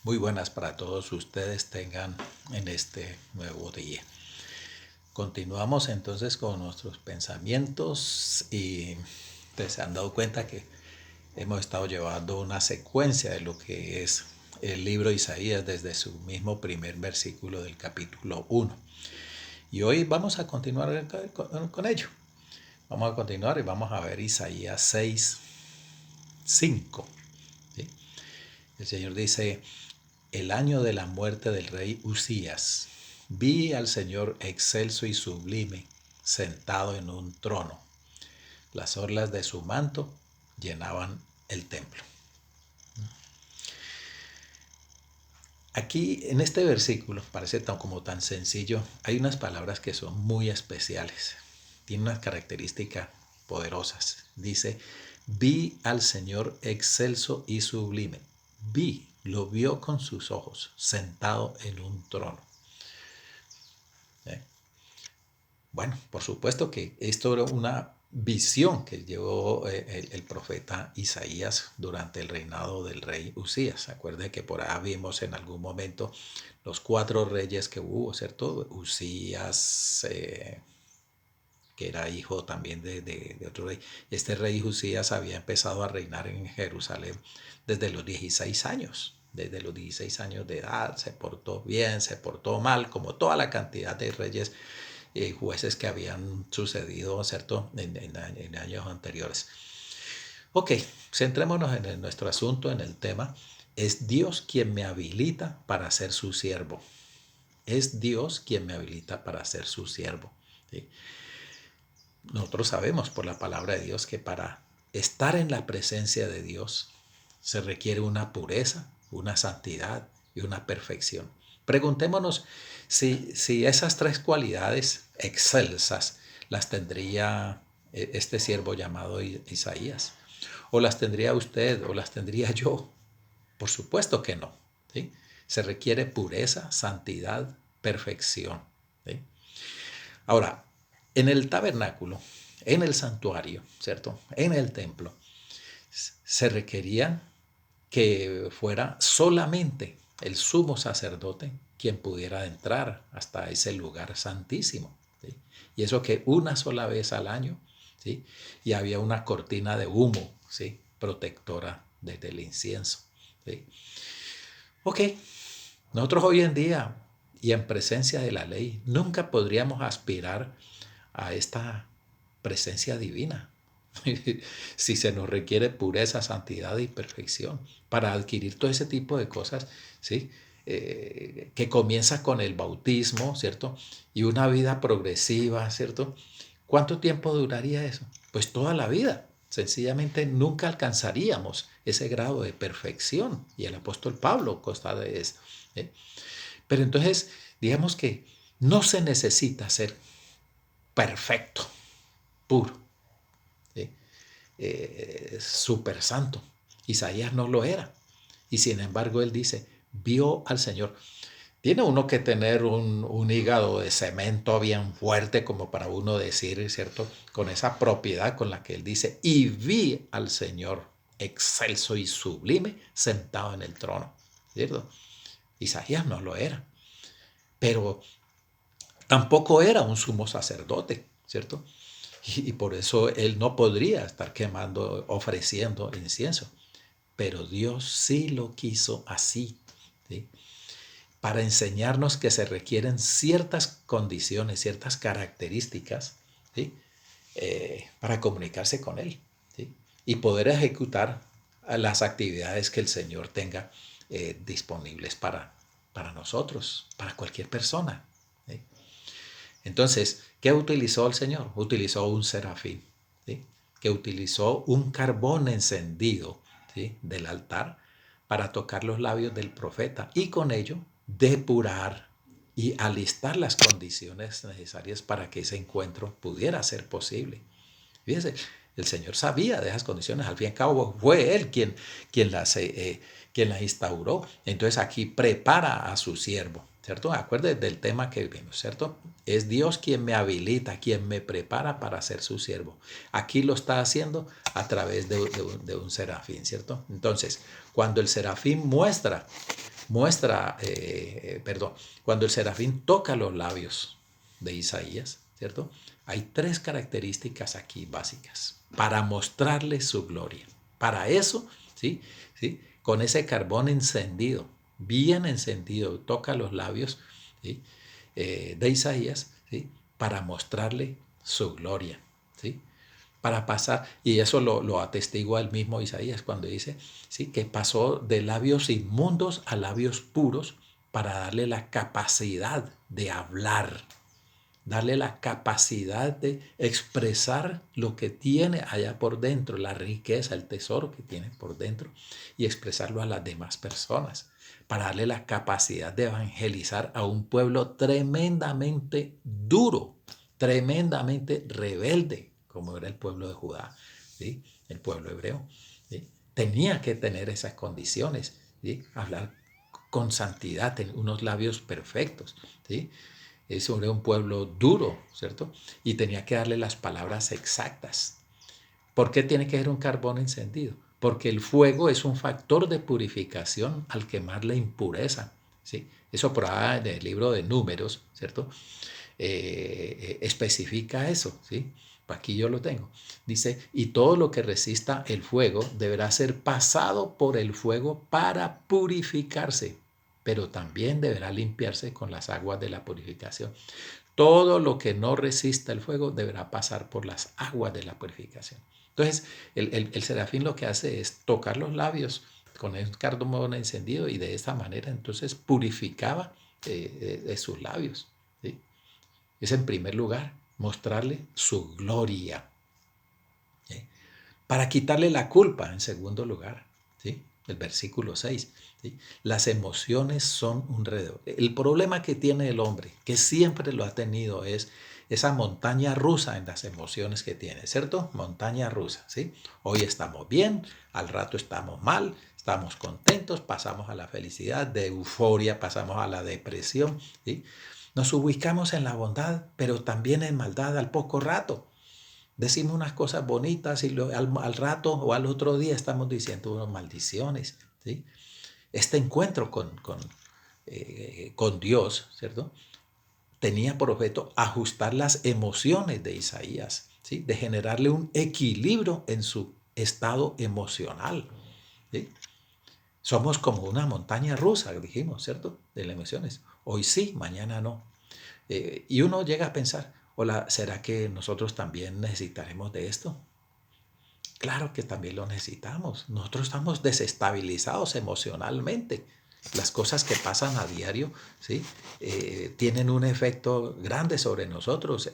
Muy buenas para todos ustedes tengan en este nuevo día. Continuamos entonces con nuestros pensamientos y ustedes se han dado cuenta que hemos estado llevando una secuencia de lo que es el libro de Isaías desde su mismo primer versículo del capítulo 1. Y hoy vamos a continuar con ello. Vamos a continuar y vamos a ver Isaías 6, 5. ¿Sí? El Señor dice: el año de la muerte del rey Usías, vi al Señor excelso y sublime, sentado en un trono. Las orlas de su manto llenaban el templo. Aquí en este versículo, parece como tan sencillo, hay unas palabras que son muy especiales. Tiene unas características poderosas. Dice: vi al Señor excelso y sublime. Lo vio con sus ojos, sentado en un trono. ¿Eh? Bueno, por supuesto que esto era una visión que llevó el profeta Isaías durante el reinado del rey Usías. Acuérdense que por ahí vimos en algún momento los 4 reyes que hubo, ¿cierto? Usías, que era hijo también de otro rey. Este rey Usías había empezado a reinar en Jerusalén desde los 16 años. Desde los 16 años de edad, se portó bien, se portó mal, como toda la cantidad de reyes jueces que habían sucedido, ¿cierto?, en años anteriores. Ok, centrémonos en nuestro asunto, en el tema. Es Dios quien me habilita para ser su siervo. Es Dios quien me habilita para ser su siervo. ¿Sí? Nosotros sabemos por la palabra de Dios que para estar en la presencia de Dios se requiere una pureza, una santidad y una perfección. Preguntémonos si esas 3 cualidades excelsas las tendría este siervo llamado Isaías, o las tendría usted, o las tendría yo. Por supuesto que no. ¿Sí? Se requiere pureza, santidad, perfección. ¿Sí? Ahora, en el tabernáculo, en el santuario, ¿cierto? En el templo, se requería que fuera solamente el sumo sacerdote quien pudiera entrar hasta ese lugar santísimo. ¿Sí? Y eso que una sola vez al año, ¿sí? Y había una cortina de humo, ¿sí?, protectora desde el incienso. ¿Sí? Ok, nosotros hoy en día y en presencia de la ley nunca podríamos aspirar a esta presencia divina si se nos requiere pureza, santidad y perfección para adquirir todo ese tipo de cosas, ¿sí? Que comienza con el bautismo, ¿cierto? Y una vida progresiva, ¿cierto? ¿Cuánto tiempo duraría eso? Pues toda la vida. Sencillamente nunca alcanzaríamos ese grado de perfección. Y el apóstol Pablo consta de eso. ¿Eh? Pero entonces, digamos que no se necesita ser perfecto, puro, ¿sí? Súper santo. Isaías no lo era. Y sin embargo, él dice: vio al Señor. Tiene uno que tener un hígado de cemento bien fuerte como para uno decir, ¿cierto?, con esa propiedad con la que él dice: y vi al Señor excelso y sublime sentado en el trono, ¿cierto? Isaías no lo era, pero tampoco era un sumo sacerdote, ¿cierto? Y por eso él no podría estar quemando, ofreciendo incienso. Pero Dios sí lo quiso así, ¿sí?, para enseñarnos que se requieren ciertas condiciones, ciertas características, ¿sí?, para comunicarse con Él, ¿sí?, y poder ejecutar las actividades que el Señor tenga disponibles para nosotros, para cualquier persona. ¿Sí? Entonces, ¿qué utilizó el Señor? Utilizó un serafín, ¿sí?, que utilizó un carbón encendido, ¿sí?, del altar para tocar los labios del profeta y con ello depurar y alistar las condiciones necesarias para que ese encuentro pudiera ser posible. Fíjese, el Señor sabía de esas condiciones, al fin y al cabo fue Él quien las instauró. Entonces aquí prepara a su siervo, ¿cierto? Acuérdense del tema que vimos, ¿cierto? Es Dios quien me habilita, quien me prepara para ser su siervo. Aquí lo está haciendo a través de un serafín, ¿cierto? Entonces, cuando el serafín muestra muestra, cuando el serafín toca los labios de Isaías, ¿cierto? Hay tres características aquí básicas para mostrarle su gloria. Para eso, ¿sí? ¿Sí? Con ese carbón encendido, bien encendido, toca los labios, ¿sí? De Isaías, ¿sí? Para mostrarle su gloria, ¿sí? Para pasar, y eso lo atestigua el mismo Isaías cuando dice, ¿sí? Que pasó de labios inmundos a labios puros para darle la capacidad de hablar, darle la capacidad de expresar lo que tiene allá por dentro, la riqueza, el tesoro que tiene por dentro, y expresarlo a las demás personas, para darle la capacidad de evangelizar a un pueblo tremendamente duro, tremendamente rebelde, como era el pueblo de Judá, ¿sí? El pueblo hebreo, ¿sí? Tenía que tener esas condiciones, ¿sí? Hablar con santidad, tener unos labios perfectos, ¿sí? Es sobre un pueblo duro, ¿cierto? Y tenía que darle las palabras exactas. ¿Por qué tiene que ser un carbón encendido? Porque el fuego es un factor de purificación al quemar la impureza, ¿sí? Eso por ahí en el libro de Números, ¿cierto? Especifica eso, ¿sí? Aquí yo lo tengo. Dice, y todo lo que resista el fuego deberá ser pasado por el fuego para purificarse, pero también deberá limpiarse con las aguas de la purificación. Todo lo que no resista el fuego deberá pasar por las aguas de la purificación. Entonces, el serafín lo que hace es tocar los labios con el cardón encendido y de esta manera entonces purificaba sus labios, ¿sí? Es en primer lugar mostrarle su gloria, ¿sí? Para quitarle la culpa en segundo lugar, ¿sí? El versículo 6, ¿sí? Las emociones son un reto. El problema que tiene el hombre, que siempre lo ha tenido, es esa montaña rusa en las emociones que tiene, ¿cierto? Montaña rusa, ¿sí? Hoy estamos bien, al rato estamos mal, estamos contentos, pasamos a la felicidad, de euforia pasamos a la depresión, ¿sí? Nos ubicamos en la bondad, pero también en maldad al poco rato. Decimos unas cosas bonitas y al rato o al otro día estamos diciendo unas maldiciones, ¿sí? Este encuentro con Dios, ¿cierto? Tenía por objeto ajustar las emociones de Isaías, ¿sí? De generarle un equilibrio en su estado emocional, ¿sí? Somos como una montaña rusa, dijimos, ¿cierto? De las emociones. Hoy sí, mañana no. Y uno llega a pensar, hola, ¿será que nosotros también necesitaremos de esto? Claro que también lo necesitamos. Nosotros estamos desestabilizados emocionalmente. Las cosas que pasan a diario, ¿sí? Tienen un efecto grande sobre nosotros.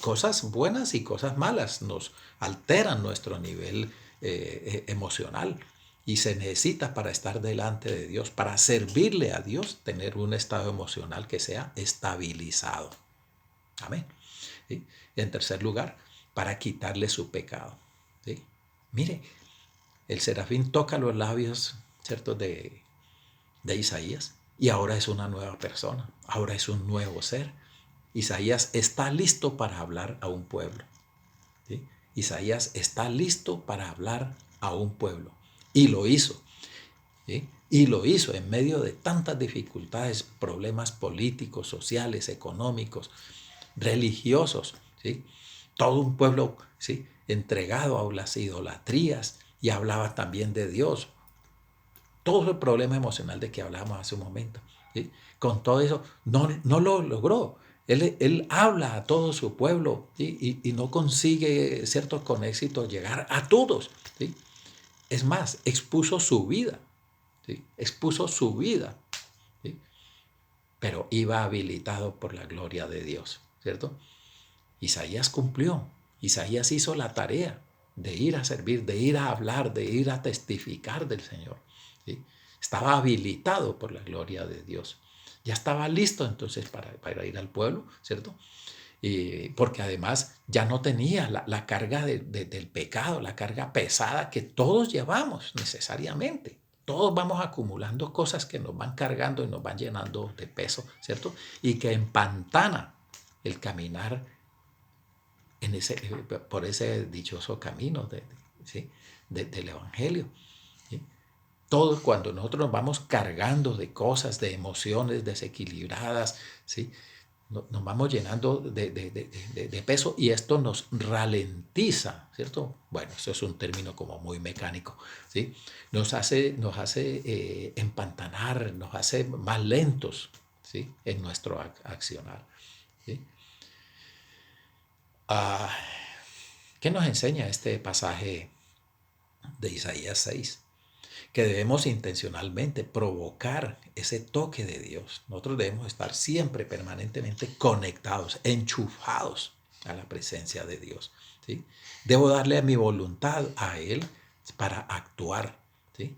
Cosas buenas y cosas malas nos alteran nuestro nivel emocional. Y se necesita para estar delante de Dios, para servirle a Dios, tener un estado emocional que sea estabilizado. Amén. ¿Sí? En tercer lugar, para quitarle su pecado. ¿Sí? Mire, el serafín toca los labios, ¿cierto?, de Isaías y ahora es una nueva persona, ahora es un nuevo ser. Isaías está listo para hablar a un pueblo, ¿sí? Isaías está listo para hablar a un pueblo y lo hizo, ¿sí? Y lo hizo en medio de tantas dificultades, problemas políticos, sociales, económicos, religiosos, ¿sí? Todo un pueblo, ¿sí?, entregado a las idolatrías y hablaba también de Dios. Todo el problema emocional de que hablábamos hace un momento, ¿sí? Con todo eso, no lo logró. Él habla a todo su pueblo, ¿sí? Y no consigue, ¿cierto?, con éxito llegar a todos, ¿sí? Es más, expuso su vida, ¿sí? Expuso su vida, ¿sí? Pero iba habilitado por la gloria de Dios, ¿cierto? Isaías cumplió. Isaías hizo la tarea de ir a servir, de ir a hablar, de ir a testificar del Señor, ¿sí? Estaba habilitado por la gloria de Dios. Ya estaba listo entonces para ir al pueblo, ¿cierto? Porque además ya no tenía la carga del pecado, la carga pesada que todos llevamos necesariamente. Todos vamos acumulando cosas que nos van cargando y nos van llenando de peso, ¿cierto? Y que empantana el caminar por ese dichoso camino ¿sí? Del Evangelio, ¿sí? Todo cuando nosotros nos vamos cargando de cosas, de emociones desequilibradas, ¿sí? Nos vamos llenando de peso y esto nos ralentiza, ¿cierto? Bueno, eso es un término como muy mecánico, ¿sí? Nos hace empantanar, nos hace más lentos, ¿sí? En nuestro accionar, ¿sí? Ah, ¿qué nos enseña este pasaje de Isaías 6? Que debemos intencionalmente provocar ese toque de Dios. Nosotros debemos estar siempre, permanentemente conectados, enchufados a la presencia de Dios, ¿sí? Debo darle mi voluntad a Él para actuar, ¿sí?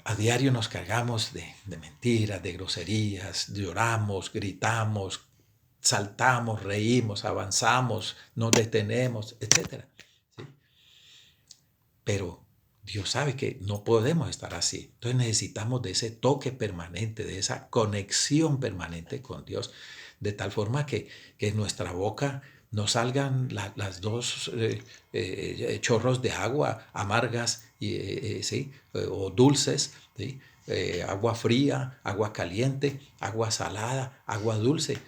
A diario nos cargamos de mentiras, de groserías, lloramos, gritamos, saltamos, reímos, avanzamos, nos detenemos, etcétera, ¿sí? Pero Dios sabe que no podemos estar así. Entonces necesitamos de ese toque permanente, de esa conexión permanente con Dios, de tal forma que en nuestra boca no salgan las dos chorros de agua amargas ¿sí? O dulces, ¿sí? Agua fría, agua caliente, agua salada, agua dulce.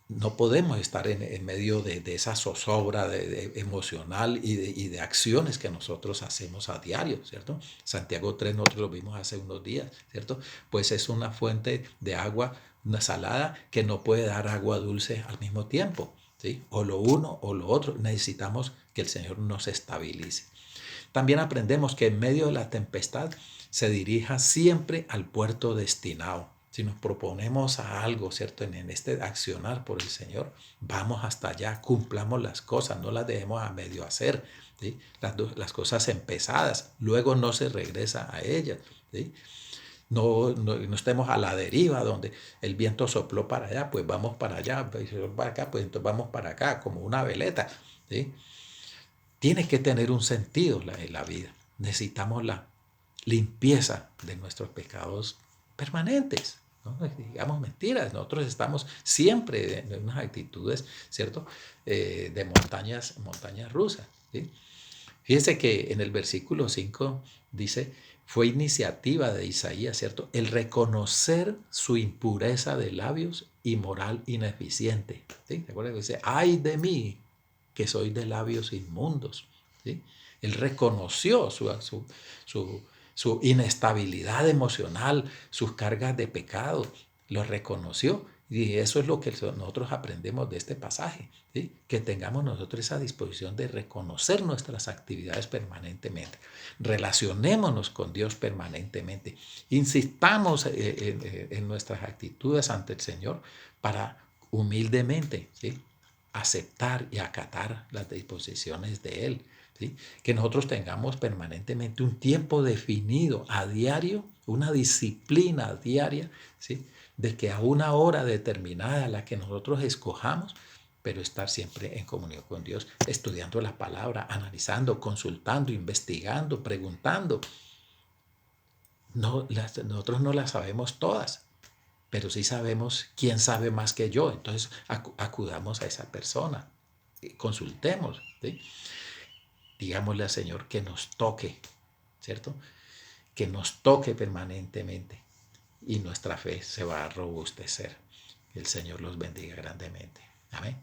No podemos estar en medio de esa zozobra emocional y de acciones que nosotros hacemos a diario, ¿cierto? Santiago 3 nosotros lo vimos hace unos días, ¿cierto? Pues es una fuente de agua, una salada que no puede dar agua dulce al mismo tiempo, ¿sí? O lo uno o lo otro. Necesitamos que el Señor nos estabilice. También aprendemos que en medio de la tempestad se dirija siempre al puerto destinado. Si nos proponemos a algo, ¿cierto? En este accionar por el Señor, vamos hasta allá, cumplamos las cosas, no las dejemos a medio hacer, ¿sí? Las cosas empezadas, luego no se regresa a ellas, ¿sí? No estemos a la deriva, donde el viento sopló para allá, pues vamos para allá, pues para acá, pues entonces vamos para acá, como una veleta, ¿sí? Tiene que tener un sentido la vida. Necesitamos la limpieza de nuestros pecados permanentes. No digamos mentiras, nosotros estamos siempre en unas actitudes, ¿cierto? De montañas rusas. ¿Sí? Fíjese que en el versículo 5 dice, fue iniciativa de Isaías, ¿cierto? El reconocer su impureza de labios y moral ineficiente. ¿Sí? ¿Se acuerdan que dice, ay de mí, que soy de labios inmundos? ¿Sí? Él reconoció su, su inestabilidad emocional, sus cargas de pecado, lo reconoció. Y eso es lo que nosotros aprendemos de este pasaje, ¿sí? Que tengamos nosotros esa disposición de reconocer nuestras actividades permanentemente. Relacionémonos con Dios permanentemente. Insistamos en nuestras actitudes ante el Señor para humildemente, ¿sí? Aceptar y acatar las disposiciones de Él. ¿Sí? Que nosotros tengamos permanentemente un tiempo definido a diario, una disciplina diaria, ¿sí? De que a una hora determinada, la que nosotros escojamos, pero estar siempre en comunión con Dios, estudiando la palabra, analizando, consultando, investigando, preguntando. Nosotros no las sabemos todas, pero sí sabemos quién sabe más que yo. Entonces acudamos a esa persona, consultemos, ¿sí? Digámosle al Señor que nos toque, ¿cierto? Que nos toque permanentemente y nuestra fe se va a robustecer. Que el Señor los bendiga grandemente. Amén.